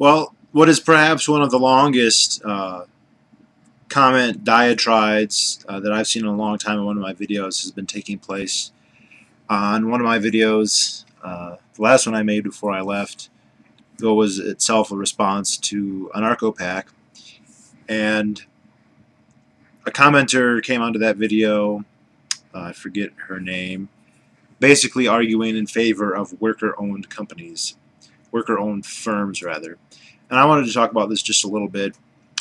Well, what is perhaps one of the longest comment diatribes that I've seen in a long time in one of my videos has been taking place on one of my videos. The last one I made before I left, though, was itself a response to AnarchoPack, and a commenter came onto that video, I forget her name, basically arguing in favor of worker-owned companies, worker-owned firms rather. And I wanted to talk about this just a little bit,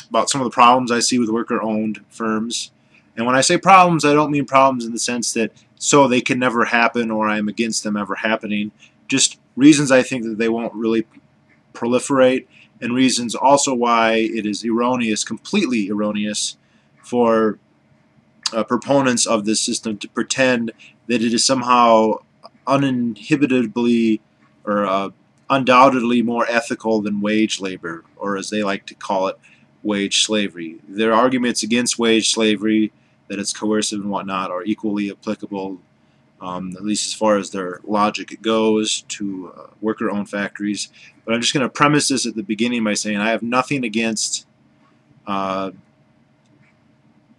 about some of the problems I see with worker-owned firms. And when I say problems, I don't mean problems in the sense that so they can never happen or I'm against them ever happening. Just reasons I think that they won't really proliferate, and reasons also why it is erroneous, completely erroneous, for proponents of this system to pretend that it is somehow uninhibitedly or undoubtedly more ethical than wage labor, or as they like to call it, wage slavery. Their arguments against wage slavery, that it's coercive and whatnot, are equally applicable, at least as far as their logic goes, to worker-owned factories. But I'm just going to premise this at the beginning by saying I have nothing against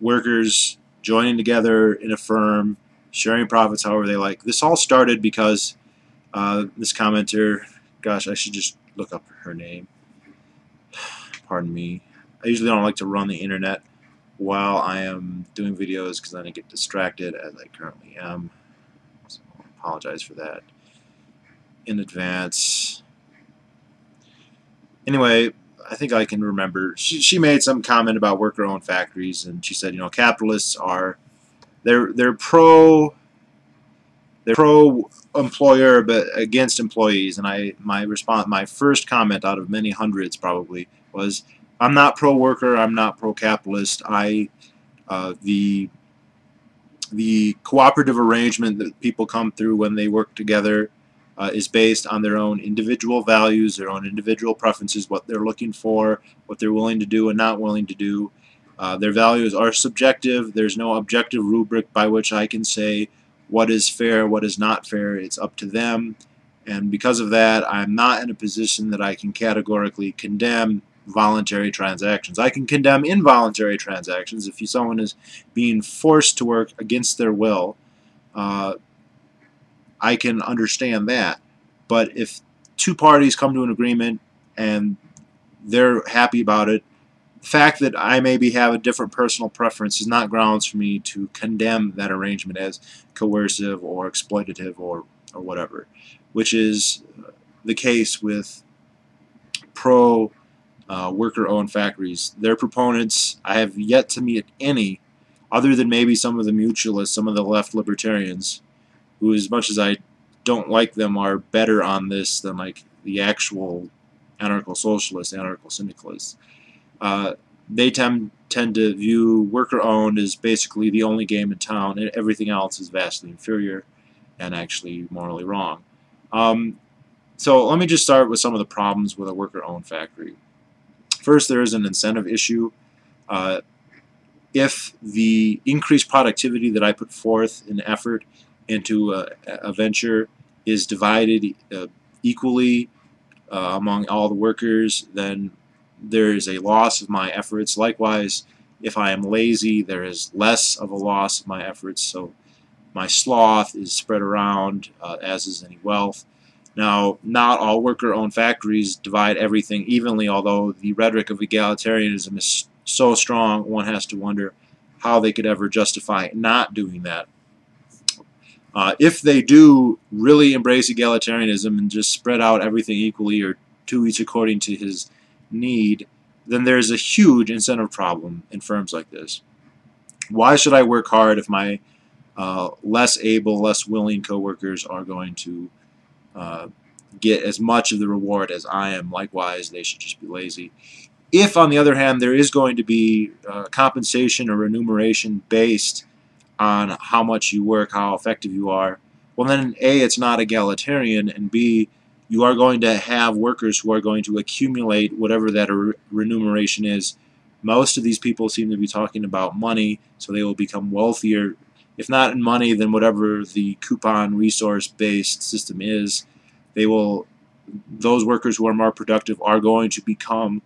workers joining together in a firm, sharing profits however they like. This all started because this commenter, gosh, I should just look up her name. Pardon me. I usually don't like to run the internet while I am doing videos because then I get distracted, as I currently am. So I apologize for that in advance. Anyway, I think I can remember. She made some comment about worker-owned factories, and she said, you know, capitalists are they're pro employer but against employees. And my first comment out of many hundreds probably was, I'm not pro worker, I'm not pro capitalist. The cooperative arrangement that people come through when they work together is based on their own individual values, their own individual preferences, what they're looking for, what they're willing to do and not willing to do. Their values are subjective. There's no objective rubric by which I can say what is fair, what is not fair. It's up to them. And because of that, I'm not in a position that I can categorically condemn voluntary transactions. I can condemn involuntary transactions. If someone is being forced to work against their will, I can understand that. But if two parties come to an agreement and they're happy about it, the fact that I maybe have a different personal preference is not grounds for me to condemn that arrangement as coercive or exploitative or whatever, which is the case with pro worker-owned factories. Their proponents, I have yet to meet any, other than maybe some of the mutualists, some of the left libertarians, who, as much as I don't like them, are better on this than like the actual anarcho-socialists, anarcho-syndicalists. They tend to view worker-owned as basically the only game in town, and everything else is vastly inferior and actually morally wrong. So let me just start with some of the problems with a worker-owned factory. First, there is an incentive issue. If the increased productivity that I put forth in effort into a venture is divided equally among all the workers, then there is a loss of my efforts. Likewise, if I am lazy, there is less of a loss of my efforts. So my sloth is spread around, as is any wealth. Now, not all worker-owned factories divide everything evenly, although the rhetoric of egalitarianism is so strong, one has to wonder how they could ever justify not doing that. If they do really embrace egalitarianism and just spread out everything equally, or to each according to his need, then there's a huge incentive problem in firms like this. Why should I work hard if my less able, less willing coworkers are going to get as much of the reward as I am? Likewise, they should just be lazy. If, on the other hand, there is going to be compensation or remuneration based on how much you work, how effective you are, well then A, it's not egalitarian, and B, you are going to have workers who are going to accumulate whatever that remuneration is. Most of these people seem to be talking about money, so they will become wealthier, if not in money, then whatever the coupon resource-based system is. They will those workers who are more productive are going to become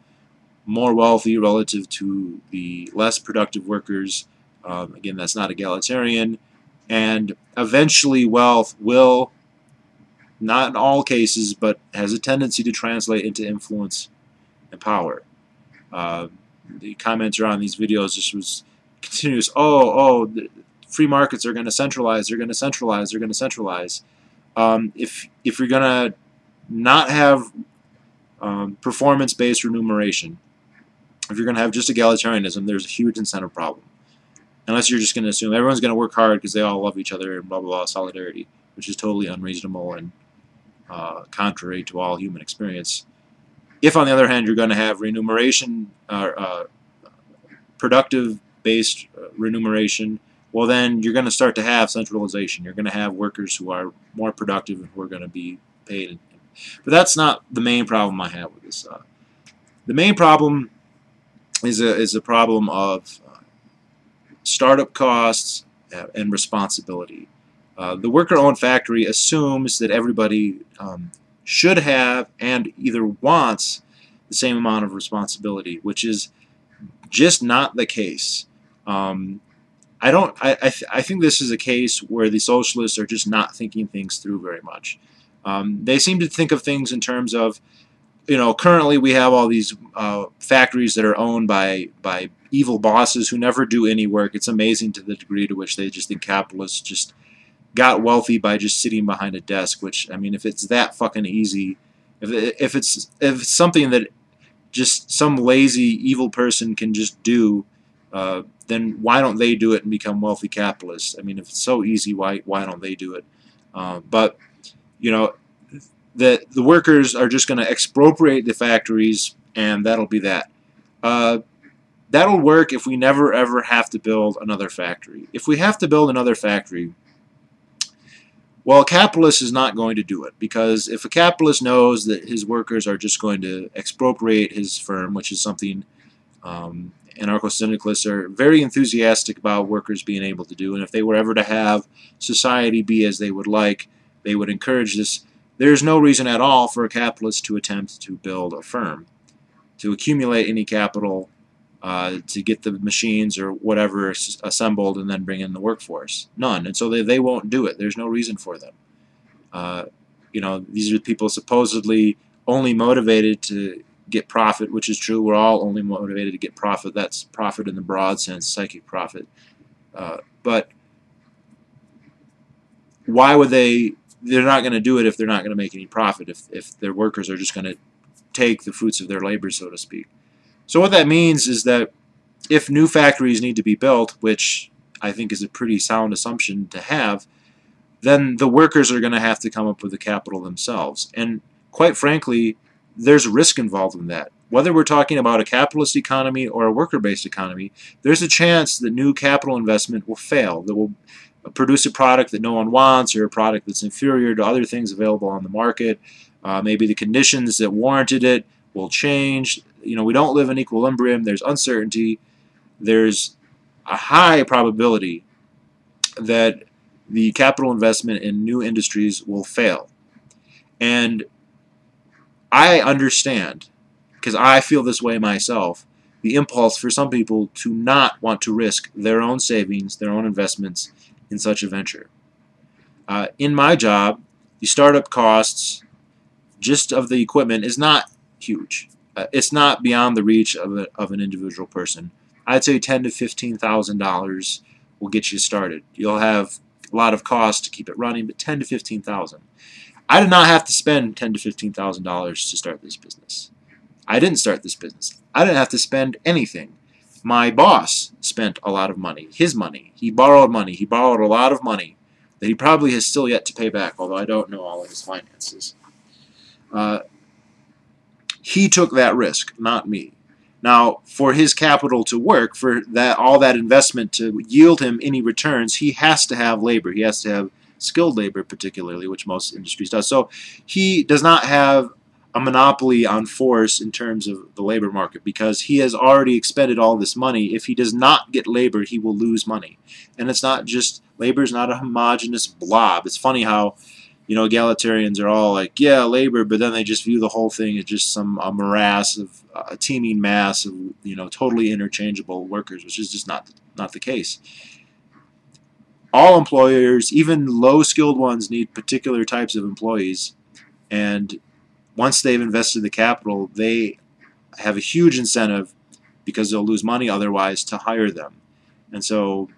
more wealthy relative to the less productive workers. Again, that's not egalitarian. And eventually wealth will, not in all cases, but has a tendency to translate into influence and power. The commenter on these videos just was continuous, the free markets are going to centralize, they're going to centralize, they're going to centralize. If you're going to not have performance-based remuneration, if you're going to have just egalitarianism, there's a huge incentive problem. Unless you're just going to assume everyone's going to work hard because they all love each other and blah, blah, blah, solidarity, which is totally unreasonable and contrary to all human experience. If, on the other hand, you're going to have remuneration, productive-based remuneration, well, then you're going to start to have centralization. You're going to have workers who are more productive and who are going to be paid. But that's not the main problem I have with this. The main problem is a problem of startup costs and responsibility. The worker-owned factory assumes that everybody should have and either wants the same amount of responsibility, which is just not the case. I think this is a case where the socialists are just not thinking things through very much. They seem to think of things in terms of, currently we have all these factories that are owned by evil bosses who never do any work. It's amazing to the degree to which they just think capitalists just got wealthy by just sitting behind a desk, which, I mean, if it's that fucking easy, if it's something that just some lazy evil person can just do, then why don't they do it and become wealthy capitalists? I mean, if it's so easy, why don't they do it? But the workers are just going to expropriate the factories, and that'll be that. That'll work if we never ever have to build another factory. If we have to build another factory, well, a capitalist is not going to do it, because if a capitalist knows that his workers are just going to expropriate his firm, which is something anarcho-syndicalists are very enthusiastic about workers being able to do, and if they were ever to have society be as they would like, they would encourage this. There's no reason at all for a capitalist to attempt to build a firm, to accumulate any capital, to get the machines or whatever assembled and then bring in the workforce. None. And so they won't do it. There's no reason for them. These are people supposedly only motivated to get profit, which is true. We're all only motivated to get profit. That's profit in the broad sense, psychic profit. But why would they? They're not going to do it if they're not going to make any profit, if their workers are just going to take the fruits of their labor, so to speak. So what that means is that if new factories need to be built, which I think is a pretty sound assumption to have, then the workers are going to have to come up with the capital themselves. And quite frankly, there's risk involved in that. Whether we're talking about a capitalist economy or a worker-based economy, there's a chance that new capital investment will fail, that will produce a product that no one wants, or a product that's inferior to other things available on the market. Maybe the conditions that warranted it will change. We don't live in equilibrium. There's uncertainty. There's a high probability that the capital investment in new industries will fail. And I understand, because I feel this way myself, the impulse for some people to not want to risk their own savings, their own investments in such a venture. In my job, the startup costs just of the equipment is not huge. It's not beyond the reach of an individual person. I'd say $10,000 to $15,000 will get you started. You'll have a lot of costs to keep it running, but $10,000 to $15,000. I did not have to spend $10,000 to $15,000 to start this business. I didn't start this business. I didn't have to spend anything. My boss spent a lot of money, his money. He borrowed money. He borrowed a lot of money that he probably has still yet to pay back, although I don't know all of his finances. He took that risk, not me. Now, for his capital to work, for all that investment to yield him any returns, he has to have labor. He has to have skilled labor, particularly, which most industries does. So he does not have a monopoly on force in terms of the labor market, because he has already expended all this money. If he does not get labor, he will lose money. And it's not just, labor is not a homogeneous blob. It's funny how egalitarians are all like, yeah, labor, but then they just view the whole thing as just a morass of a teeming mass of totally interchangeable workers, which is just not the case. All employers, even low-skilled ones, need particular types of employees, and once they've invested the capital, they have a huge incentive, because they'll lose money otherwise, to hire them. And so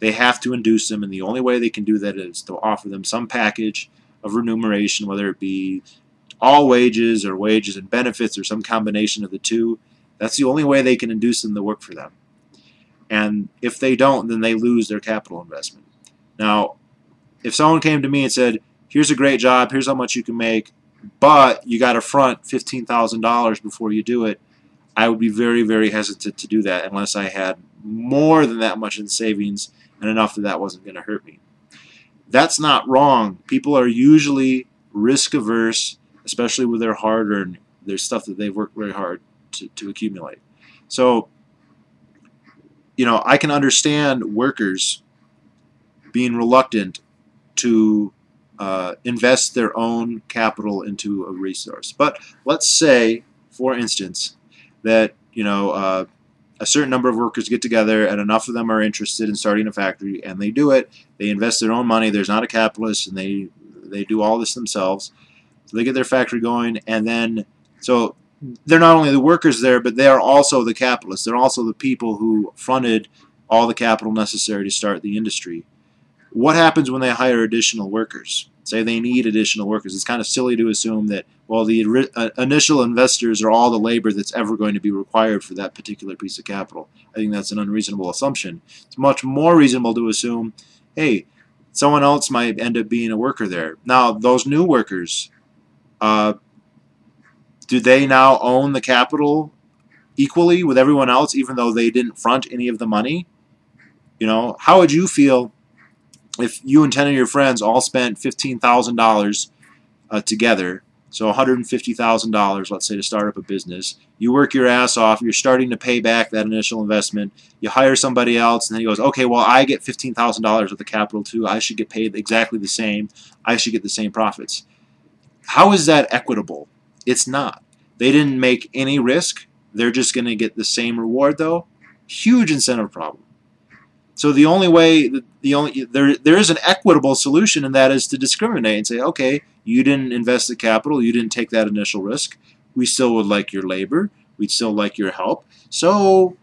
they have to induce them, and the only way they can do that is to offer them some package of remuneration, whether it be all wages or wages and benefits or some combination of the two. That's the only way they can induce them to work for them. And if they don't, then they lose their capital investment. Now, if someone came to me and said, here's a great job, here's how much you can make, but you got to front $15,000 before you do it, I would be very, very hesitant to do that unless I had more than that much in savings and enough that wasn't going to hurt me. That's not wrong. People are usually risk averse, especially with their hard-earned, their stuff that they've worked very hard to accumulate. So, I can understand workers being reluctant to invest their own capital into a resource. But let's say, for instance, that a certain number of workers get together and enough of them are interested in starting a factory, and they do it. They invest their own money. There's not a capitalist, and they do all this themselves. So they get their factory going, and then so they're not only the workers there, but they are also the capitalists. They're also the people who fronted all the capital necessary to start the industry. What happens when they hire additional workers? Say they need additional workers. It's kind of silly to assume that, well, the initial investors are all the labor that's ever going to be required for that particular piece of capital. I think that's an unreasonable assumption. It's much more reasonable to assume, hey, someone else might end up being a worker there. Now, those new workers, do they now own the capital equally with everyone else, even though they didn't front any of the money? How would you feel if you and 10 of your friends all spent $15,000 together, so $150,000, let's say, to start up a business? You work your ass off. You're starting to pay back that initial investment. You hire somebody else, and then he goes, okay, well, I get $15,000 of the capital too. I should get paid exactly the same. I should get the same profits. How is that equitable? It's not. They didn't make any risk. They're just going to get the same reward, though. Huge incentive problem. So the only way, there is an equitable solution, and that is to discriminate and say, okay, you didn't invest the capital, you didn't take that initial risk. We still would like your labor. We'd still like your help. So,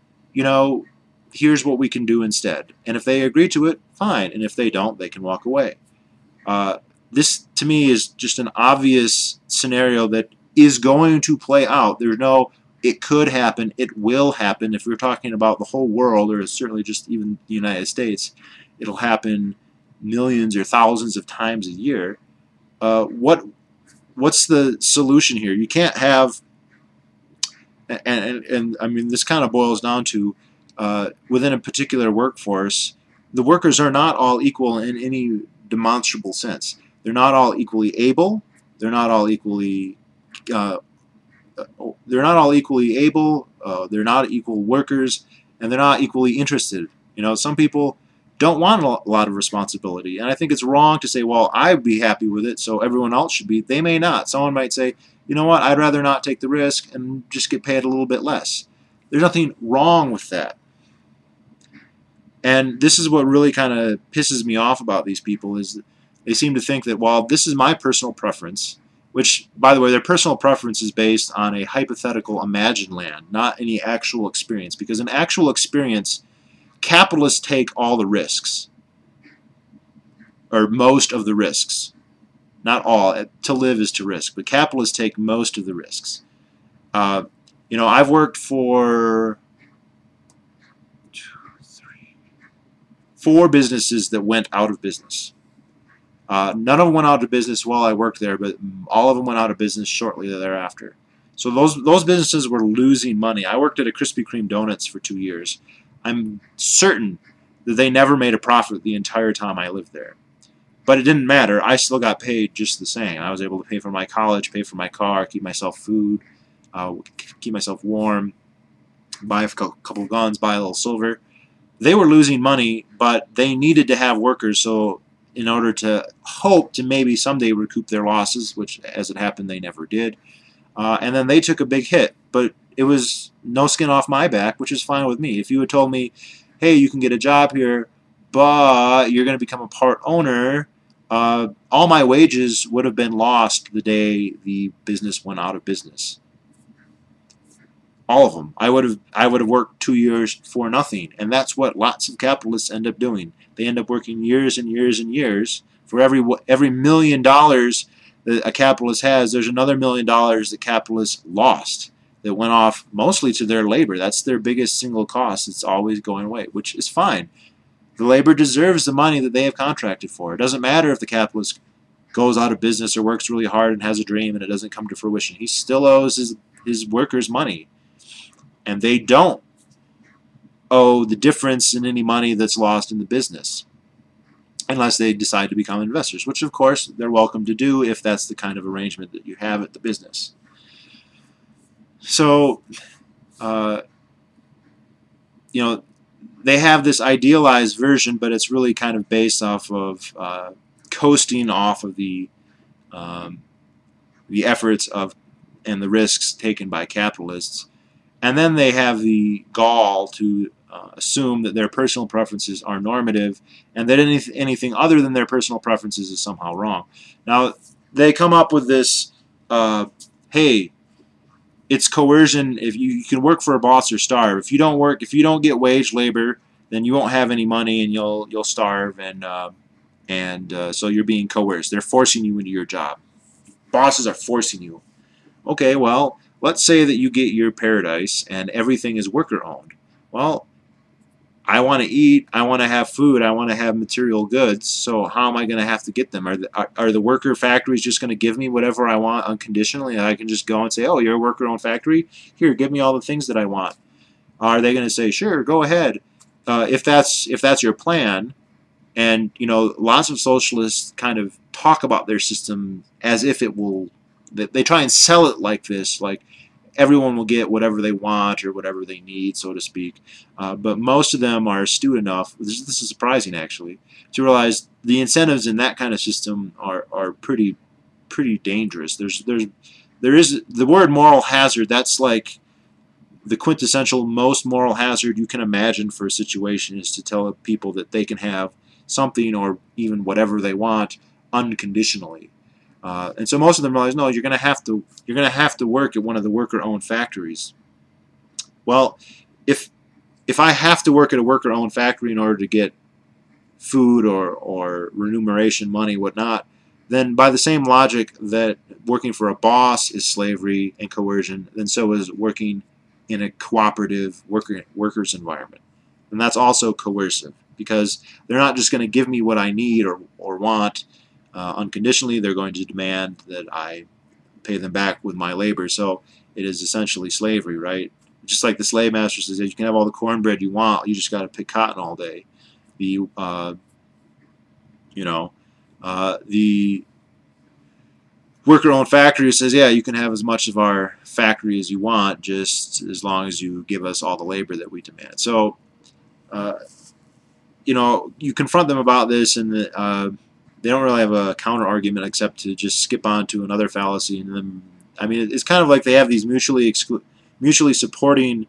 here's what we can do instead. And if they agree to it, fine. And if they don't, they can walk away. This, to me, is just an obvious scenario that is going to play out. There's no, it could happen, it will happen. If we're talking about the whole world, or certainly just even the United States, it'll happen millions or thousands of times a year. What's the solution here? You can't have, and I mean, this kind of boils down to, within a particular workforce, the workers are not all equal in any demonstrable sense. They're not all equally able. They're not all equally able, they're not equal workers, and they're not equally interested. Some people don't want a lot of responsibility, and I think it's wrong to say, well, I'd be happy with it, so everyone else should be. They may not. Someone might say, you know what, I'd rather not take the risk and just get paid a little bit less. There's nothing wrong with that. And this is what really kind of pisses me off about these people, is that they seem to think that, well, this is my personal preference, which, by the way, their personal preference is based on a hypothetical imagined land, not any actual experience. Because in actual experience, capitalists take all the risks, or most of the risks. Not all. To live is to risk, but capitalists take most of the risks. I've worked for 4 businesses that went out of business. None of them went out of business while I worked there, but all of them went out of business shortly thereafter. So those businesses were losing money. I worked at a Krispy Kreme Donuts for 2 years. I'm certain that they never made a profit the entire time I lived there. But it didn't matter. I still got paid just the same. I was able to pay for my college, pay for my car, keep myself food, keep myself warm, buy a couple guns, buy a little silver. They were losing money, but they needed to have workers, so in order to hope to maybe someday recoup their losses, which, as it happened, they never did. And then they took a big hit, but it was no skin off my back, which is fine with me. If you had told me, hey, you can get a job here, but you're going to become a part owner, all my wages would have been lost the day the business went out of business. All of them. I would have worked 2 years for nothing, and that's what lots of capitalists end up doing. They end up working years and years and years. For every $1 million that a capitalist has, there's another $1 million that capitalists lost that went off mostly to their labor. That's their biggest single cost. It's always going away, which is fine. The labor deserves the money that they have contracted for. It doesn't matter if the capitalist goes out of business or works really hard and has a dream and it doesn't come to fruition. He still owes his workers money. And they don't owe the difference in any money that's lost in the business unless they decide to become investors, which of course they're welcome to do if that's the kind of arrangement that you have at the business. So, you know, they have this idealized version, but it's really kind of based off of coasting off of the efforts of and the risks taken by capitalists. And then they have the gall to assume that their personal preferences are normative and that anything other than their personal preferences is somehow wrong. Now, they come up with this, hey, it's coercion. If you can work for a boss or starve. If you don't get wage labor, then you won't have any money and you'll starve, and so you're being coerced. They're forcing you into your job. Bosses are forcing you. Okay, well, let's say that you get your paradise and everything is worker-owned. Well, I want to eat, I want to have food, I want to have material goods, so how am I going to have to get them? Are the worker factories just going to give me whatever I want unconditionally, and I can just go and say, oh, you're a worker-owned factory? Here, give me all the things that I want. Are they going to say, sure, go ahead? If that's your plan, and you know, lots of socialists kind of talk about their system as if it will, they try and sell it like this, like everyone will get whatever they want or whatever they need, so to speak. But most of them are astute enough, this is surprising actually, to realize the incentives in that kind of system are pretty dangerous. There is the word moral hazard. That's like the quintessential most moral hazard you can imagine for a situation, is to tell people that they can have something or even whatever they want unconditionally. And so most of them realize, no, you're going to have to work at one of the worker-owned factories. Well, if I have to work at a worker-owned factory in order to get food or remuneration, money, whatnot, then by the same logic that working for a boss is slavery and coercion, then so is working in a cooperative workers environment. And that's also coercive, because they're not just going to give me what I need or want unconditionally. They're going to demand that I pay them back with my labor. So it is essentially slavery, right? Just like the slave master says, you can have all the cornbread you want, you just got to pick cotton all day. The the worker-owned factory says, yeah, you can have as much of our factory as you want, just as long as you give us all the labor that we demand. So, you know, you confront them about this, and they don't really have a counter-argument except to just skip on to another fallacy. And then, I mean, it's kind of like they have these mutually supporting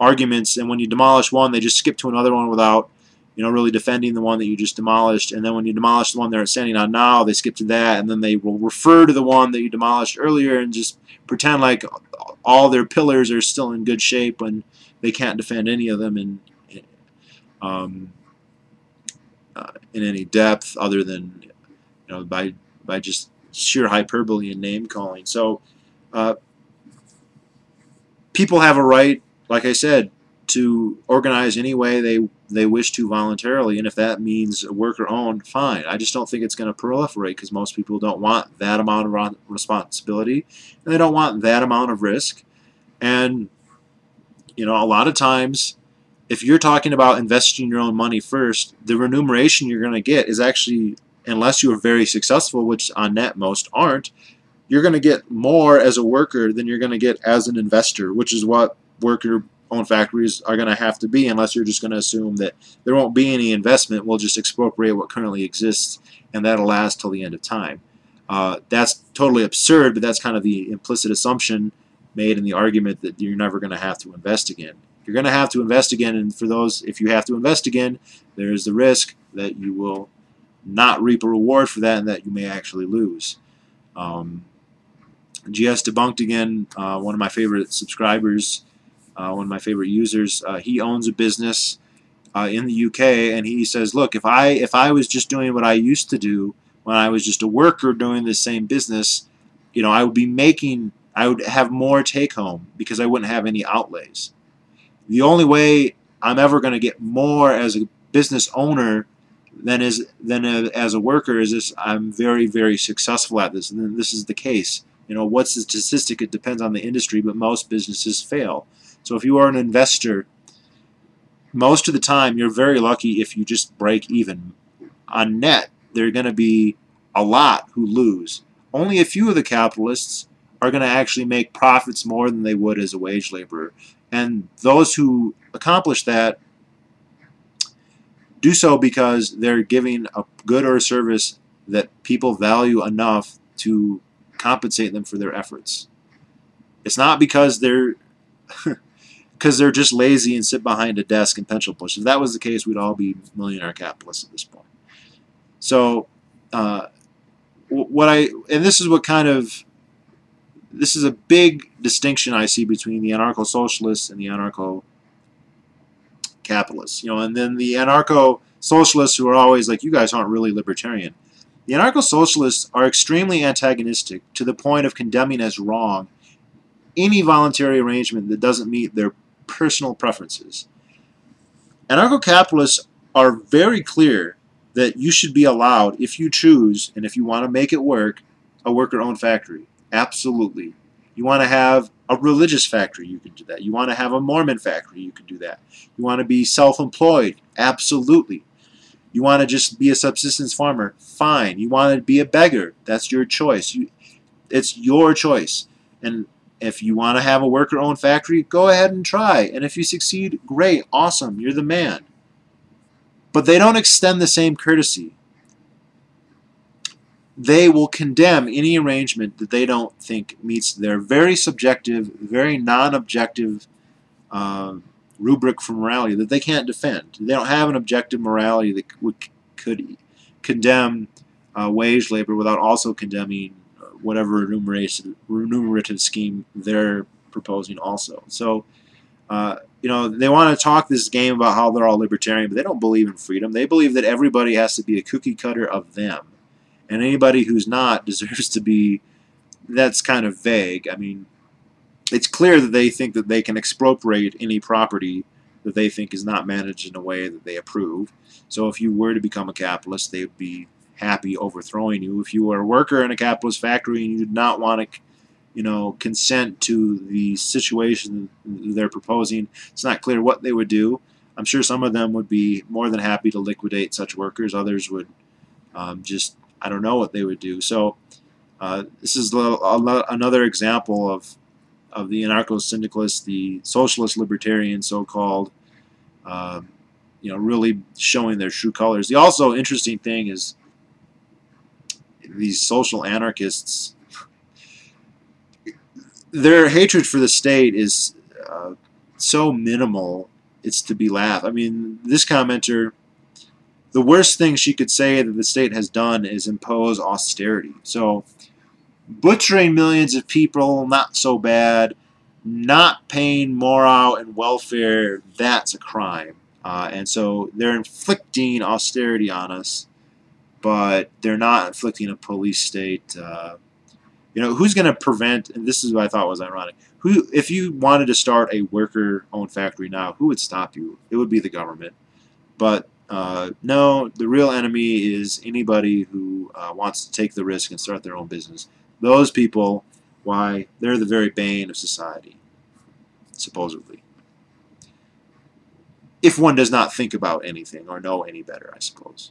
arguments, and when you demolish one, they just skip to another one without, you know, really defending the one that you just demolished. And then when you demolish the one they're standing on now, they skip to that, and then they will refer to the one that you demolished earlier and just pretend like all their pillars are still in good shape when they can't defend any of them in any depth other than, you know, by just sheer hyperbole and name calling. So people have a right, like I said, to organize any way they wish to voluntarily, and if that means worker-owned, fine. I just don't think it's going to proliferate, because most people don't want that amount of responsibility, and they don't want that amount of risk. And you know, a lot of times, if you're talking about investing your own money first, the remuneration you're going to get is actually, unless you are very successful, which on net most aren't, you're going to get more as a worker than you're going to get as an investor, which is what worker owned factories are going to have to be, unless you're just going to assume that there won't be any investment. We'll just expropriate what currently exists, and that'll last till the end of time. That's totally absurd, but that's kind of the implicit assumption made in the argument that you're never going to have to invest again. You're going to have to invest again, and for those, if you have to invest again, there's the risk that you will not reap a reward for that and that you may actually lose. GS Debunked again, one of my favorite subscribers, one of my favorite users. He owns a business in the UK, and he says, look, if I was just doing what I used to do when I was just a worker doing the same business, you know, I would have more take home because I wouldn't have any outlays. The only way I'm ever going to get more as a business owner than as a worker is this: I'm very, very successful at this, and this is the case. You know, what's the statistic? It depends on the industry, but most businesses fail. So if you are an investor, most of the time you're very lucky if you just break even. On net, there are going to be a lot who lose. Only a few of the capitalists are going to actually make profits more than they would as a wage laborer. And those who accomplish that do so because they're giving a good or a service that people value enough to compensate them for their efforts. It's not because they're just lazy and sit behind a desk and pencil push. If that was the case, we'd all be millionaire capitalists at this point. So this is a big distinction I see between the anarcho-socialists and the anarcho-capitalists. You know, and then the anarcho-socialists who are always like, you guys aren't really libertarian. The anarcho-socialists are extremely antagonistic to the point of condemning as wrong any voluntary arrangement that doesn't meet their personal preferences. Anarcho-capitalists are very clear that you should be allowed, if you choose and if you want to make it work, a worker-owned factory. Absolutely. You want to have a religious factory, you can do that. You want to have a Mormon factory, you can do that. You want to be self-employed, absolutely. You want to just be a subsistence farmer, fine. You want to be a beggar, that's your choice. It's your choice. And if you want to have a worker-owned factory, go ahead and try. And if you succeed, great, awesome, you're the man. But they don't extend the same courtesy. They will condemn any arrangement that they don't think meets their very subjective, very non-objective rubric for morality that they can't defend. They don't have an objective morality that could condemn wage labor without also condemning whatever remunerative scheme they're proposing also. So, you know, they want to talk this game about how they're all libertarian, but they don't believe in freedom. They believe that everybody has to be a cookie cutter of them. And anybody who's not deserves to be, that's kind of vague. I mean, it's clear that they think that they can expropriate any property that they think is not managed in a way that they approve. So if you were to become a capitalist, they would be happy overthrowing you. If you were a worker in a capitalist factory and you did not want to, you know, consent to the situation they're proposing, it's not clear what they would do. I'm sure some of them would be more than happy to liquidate such workers. Others would just, I don't know what they would do. So this is another example of the anarcho-syndicalists, the socialist libertarians, so-called, you know, really showing their true colors. The also interesting thing is these social anarchists, their hatred for the state is so minimal, it's to be laughed. I mean, this commenter, the worst thing she could say that the state has done is impose austerity. So butchering millions of people, not so bad. Not paying morale and welfare, that's a crime. And so they're inflicting austerity on us, but they're not inflicting a police state. You know, who's going to prevent, and this is what I thought was ironic, if you wanted to start a worker-owned factory now, who would stop you? It would be the government. But no, the real enemy is anybody who wants to take the risk and start their own business. Those people, why, they're the very bane of society, supposedly. If one does not think about anything or know any better, I suppose.